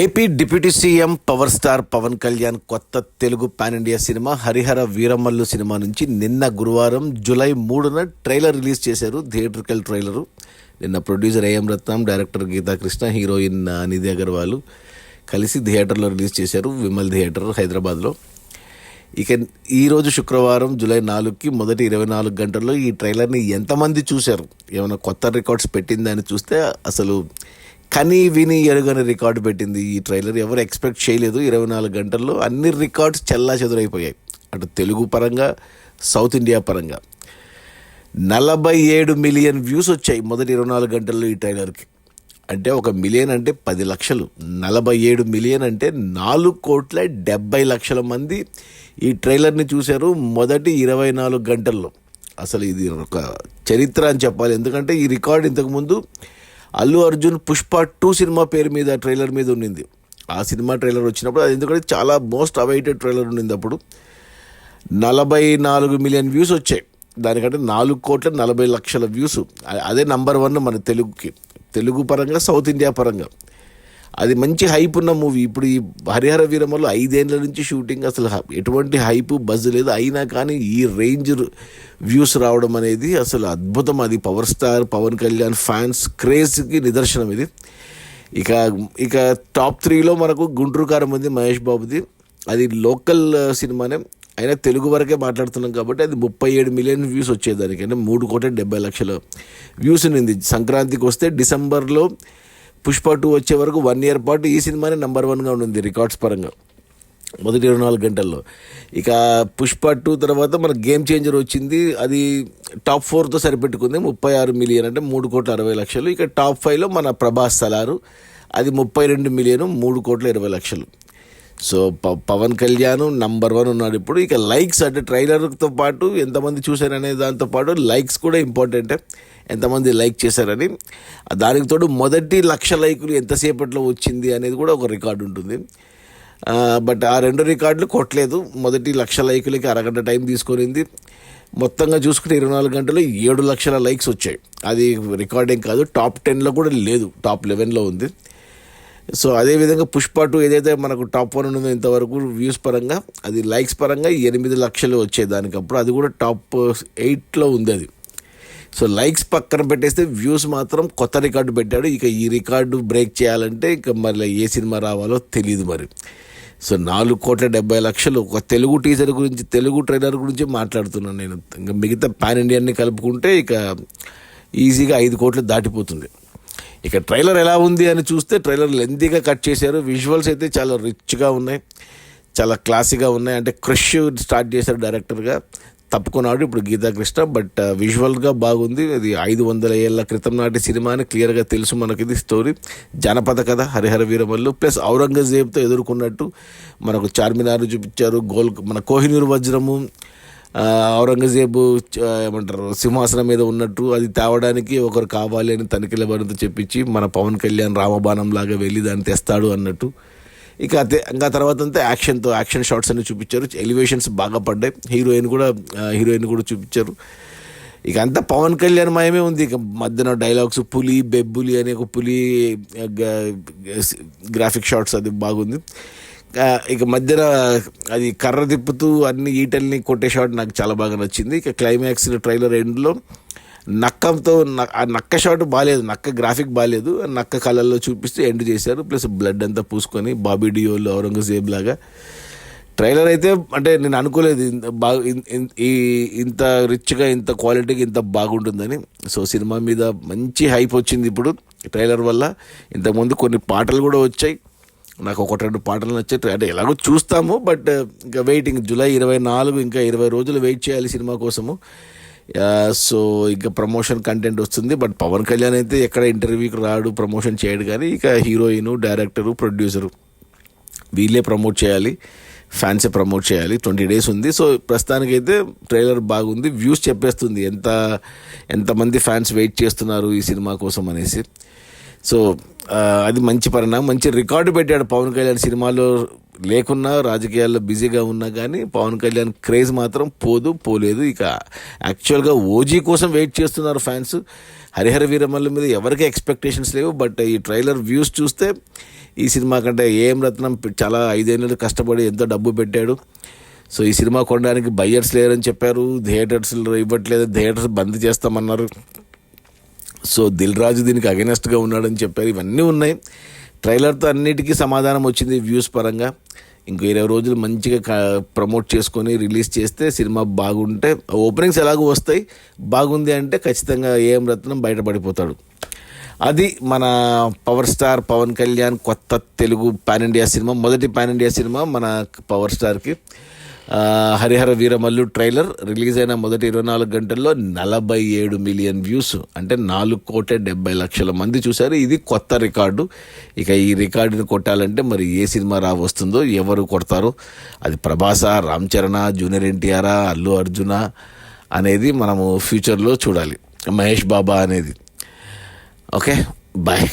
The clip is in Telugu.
AP deputy CM power star Pawan Kalyan కొత్త Telugu pan India cinema Harihara Veeramallu cinema నుంచి నిన్న గురువారం జూలై 3న ట్రైలర్ రిలీజ్ చేశారు. Theatrical trailer. నిన్న producer AM Ratnam, director Geetakrishna, heroine Nidhi Agarwal కలిసి థియేటర్లో రిలీజ్ చేశారు. విమల్ థియేటర్ హైదరాబాద్లో. ఇక ఈరోజు శుక్రవారం జూలై 4కి మొదటి 24 గంటల్లో ఈ ట్రైలర్ని ఎంతమంది చూశారు, ఏమైనా కొత్త రికార్డ్స్ పెట్టిందని చూస్తే అసలు కని విని ఎరుగని రికార్డు పెట్టింది ఈ ట్రైలర్. ఎవరు ఎక్స్పెక్ట్ చేయలేదు. 24 గంటల్లో అన్ని రికార్డ్స్ చెల్లా చెదురైపోయాయి. అటు తెలుగు పరంగా, సౌత్ ఇండియా పరంగా 47 మిలియన్ వ్యూస్ వచ్చాయి మొదటి 24 గంటల్లో ఈ ట్రైలర్కి. అంటే 1 మిలియన్ అంటే 10 లక్షలు, 47 మిలియన్ అంటే 4,70,00,000 మంది ఈ ట్రైలర్ని చూశారు మొదటి 24 గంటల్లో. అసలు ఇది ఒక చరిత్ర అని చెప్పాలి. ఎందుకంటే ఈ రికార్డ్ ఇంతకుముందు అల్లు అర్జున్ పుష్ప 2 సినిమా పేరు మీద ట్రైలర్ మీద ఉండింది. ఆ సినిమా ట్రైలర్ వచ్చినప్పుడు అది ఎందుకంటే చాలా మోస్ట్ అవైటెడ్ ట్రైలర్ ఉండింది. అప్పుడు 44 మిలియన్ వ్యూస్ వచ్చాయి. దానికంటే 4,40,00,000 వ్యూస్. అదే నంబర్ 1 మన తెలుగు పరంగా, సౌత్ ఇండియా పరంగా. అది మంచి హైప్ ఉన్న మూవీ. ఇప్పుడు ఈ హరిహర వీరమల్లు 5 ఏళ్ల నుంచి షూటింగ్, అసలు ఎటువంటి హైప్ బజ్ లేదు. అయినా కానీ ఈ రేంజ్ వ్యూస్ రావడం అనేది అసలు అద్భుతం. అది power star Pawan Kalyan fans క్రేజ్కి నిదర్శనం ఇది. ఇక టాప్ 3లో మనకు గుంటూరు కారం ఉంది, మహేష్ బాబుది. అది లోకల్ సినిమానే, అయినా తెలుగు వరకే మాట్లాడుతున్నాం కాబట్టి అది 37 మిలియన్ వ్యూస్ వచ్చేదానికి, అంటే 3,70,00,000 వ్యూస్ ఉంది. సంక్రాంతికి వస్తే డిసెంబర్లో పుష్ప 2 వచ్చే వరకు 1 ఇయర్ పాటు ఈ సినిమానే నంబర్ 1గా ఉంది రికార్డ్స్ పరంగా మొదటి 24 గంటల్లో. ఇక పుష్ప 2 తర్వాత మన గేమ్ చేంజర్ వచ్చింది. అది టాప్ 4తో సరిపెట్టుకుంది, 36 మిలియన్ అంటే 3,60,00,000. ఇక టాప్ 5లో మన ప్రభాస్ సలారు, అది 32 million, 3,20,00,000. So Pawan Kalyan number 1 ఉన్నాడు ఇప్పుడు. ఇక లైక్స్ అంటే ట్రైలర్తో పాటు ఎంతమంది చూశారనే దాంతోపాటు లైక్స్ కూడా ఇంపార్టెంటే, ఎంతమంది లైక్ చేశారని. దానికి తోడు మొదటి 1,00,000 లైకులు ఎంతసేపట్లో వచ్చింది అనేది కూడా ఒక రికార్డు ఉంటుంది. బట్ ఆ 2 రికార్డులు కొట్టలేదు. మొదటి 1,00,000 లైకులకి అరగంట టైం తీసుకునింది. మొత్తంగా చూసుకుంటే 24 గంటలు 7 లక్షల లైక్స్ వచ్చాయి. అది రికార్డింగ్ కాదు, టాప్ 10లో కూడా లేదు, టాప్ 11లో ఉంది. సో అదేవిధంగా పుష్ప 2 ఏదైతే మనకు టాప్ 1 ఉందో ఇంతవరకు వ్యూస్ పరంగా, అది లైక్స్ పరంగా 8 లక్షలు వచ్చేదానికి అప్పుడు అది కూడా టాప్ 8లో ఉంది అది. సో లైక్స్ పక్కన పెట్టేస్తే వ్యూస్ మాత్రం కొత్త రికార్డు పెట్టాడు. ఇక ఈ రికార్డు బ్రేక్ చేయాలంటే ఇక మరి ఏ సినిమా రావాలో తెలియదు మరి. సో 4,70,00,000 ఒక తెలుగు టీజర్ గురించి, తెలుగు ట్రైలర్ గురించి మాట్లాడుతున్నాను నేను. ఇంకా మిగతా పాన్ ఇండియన్ని కలుపుకుంటే ఇక ఈజీగా 5 కోట్లు దాటిపోతుంది. ఇక ట్రైలర్ ఎలా ఉంది అని చూస్తే ట్రైలర్ లెంతీగా కట్ చేశారు. విజువల్స్ అయితే చాలా రిచ్గా ఉన్నాయి, చాలా క్లాసీగా ఉన్నాయి. అంటే క్రష్ స్టార్ట్ చేశారు డైరెక్టర్గా, తప్పుకున్నాడు ఇప్పుడు గీతాకృష్ణ. బట్ విజువల్గా బాగుంది. అది 500 ఏళ్ల క్రితం నాటి సినిమా అని క్లియర్గా తెలుసు మనకి. ఇది స్టోరీ జానపద కథ హరిహర వీరమల్లు. ప్లస్ ఔరంగజేబ్తో ఎదుర్కొన్నట్టు మనకు చార్మినార్ చూపించారు, మన కోహినూర్ వజ్రము, ఔరంగజేబు ఏమంటారు సింహాసనం మీద ఉన్నట్టు, అది తేవడానికి ఒకరు కావాలి అని తనిఖీల బరితో చెప్పించి మన పవన్ కళ్యాణ్ రామబాణం లాగా వెళ్ళి దాన్ని తెస్తాడు అన్నట్టు. ఇంకా తర్వాత అంతా యాక్షన్ షాట్స్ అన్ని చూపించారు. ఎలివేషన్స్ బాగా పడ్డాయి. హీరోయిన్ కూడా చూపించారు. ఇక అంతా పవన్ కళ్యాణ్ మయమే ఉంది. ఇక మధ్యన డైలాగ్స్, పులి బెబ్బులి అనే ఒక పులి గ్రాఫిక్ షాట్స్, అది బాగుంది. ఇక మధ్యన అది కర్ర తిప్పుతూ అన్ని ఈటల్ని కొట్టే షాట్ నాకు చాలా బాగా నచ్చింది. ఇక క్లైమాక్స్ ట్రైలర్ ఎండ్లో ఆ నక్క షాట్ బాగాలేదు, నక్క గ్రాఫిక్ బాగాలేదు, నక్క కళ్ళల్లో చూపిస్తూ ఎండ్ చేశారు. ప్లస్ బ్లడ్ అంతా పూసుకొని బాబీ డియోల్ ఔరంగజేబ్ లాగా. ట్రైలర్ అయితే అంటే నేను అనుకోలేదు ఇంత రిచ్గా, ఇంత క్వాలిటీగా ఇంత బాగుంటుందని. సో సినిమా మీద మంచి హైప్ వచ్చింది ఇప్పుడు ట్రైలర్ వల్ల. ఇంతకుముందు కొన్ని పాటలు కూడా వచ్చాయి, నాకు 1-2 పాటలు నచ్చాయి. అంటే ఎలాగో చూస్తాము, బట్ ఇంకా వెయిటింగ్. జూలై 24, ఇంకా 20 రోజులు వెయిట్ చేయాలి సినిమా కోసము. సో ఇంకా ప్రమోషన్ కంటెంట్ వస్తుంది. బట్ పవన్ కళ్యాణ్ అయితే ఎక్కడ ఇంటర్వ్యూకి రాడు, ప్రమోషన్ చేయడు. కానీ ఇక హీరోయిన్, డైరెక్టరు, ప్రొడ్యూసరు వీళ్ళే ప్రమోట్ చేయాలి, ఫ్యాన్సే ప్రమోట్ చేయాలి. 20 డేస్ ఉంది. సో ప్రస్తుతానికైతే ట్రైలర్ బాగుంది, వ్యూస్ చెప్పేస్తుంది ఎంతమంది ఫ్యాన్స్ వెయిట్ చేస్తున్నారు ఈ సినిమా కోసం అనేసి. సో అది మంచి పరిణామం. మంచి రికార్డు పెట్టాడు పవన్ కళ్యాణ్ సినిమాలో. లేకున్నా రాజకీయాల్లో బిజీగా ఉన్నా కానీ పవన్ కళ్యాణ్ క్రేజ్ మాత్రం పోలేదు. ఇక యాక్చువల్గా ఓజీ కోసం వెయిట్ చేస్తున్నారు ఫ్యాన్స్. హరిహర వీరమల్లు మీద ఎవరికి ఎక్స్పెక్టేషన్స్ లేవు. బట్ ఈ ట్రైలర్ వ్యూస్ చూస్తే ఈ సినిమా కంటే ఏఎం రత్నం చాలా 5 ఏళ్ళు కష్టపడి ఎంతో డబ్బు పెట్టాడు. సో ఈ సినిమా కొనడానికి బయ్యర్స్ లేరని చెప్పారు. థియేటర్స్లో ఇవ్వట్లేదు, థియేటర్స్ బంద్ చేస్తామన్నారు. సో దిల్ రాజు దీనికి అగెనెస్ట్గా ఉన్నాడని చెప్పారు. ఇవన్నీ ఉన్నాయి. ట్రైలర్తో అన్నిటికీ సమాధానం వచ్చింది వ్యూస్ పరంగా. ఇంకో 20 రోజులు మంచిగా ప్రమోట్ చేసుకొని రిలీజ్ చేస్తే సినిమా బాగుంటే ఓపెనింగ్స్ ఎలాగో వస్తాయి. బాగుంది అంటే ఖచ్చితంగా ఏఎం రత్నం బయటపడిపోతాడు. అది మన పవర్ స్టార్ పవన్ కళ్యాణ్ కొత్త తెలుగు పాన్ ఇండియా సినిమా, మొదటి పాన్ ఇండియా సినిమా మన పవర్ స్టార్కి. హరిహర వీరమల్లు ట్రైలర్ రిలీజ్ అయిన మొదటి 24 గంటల్లో 47 మిలియన్ వ్యూస్, అంటే 4,70,00,000 మంది చూశారు. ఇది కొత్త రికార్డు. ఇక ఈ రికార్డుని కొట్టాలంటే మరి ఏ సినిమా వస్తుందో, ఎవరు కొడతారో, అది ప్రభాసా, రామ్ చరణ్, జూనియర్ ఎన్టీఆర్, అల్లు అర్జున అనేది మనము ఫ్యూచర్లో చూడాలి. మహేష్ బాబా అనేది. Okay, bye.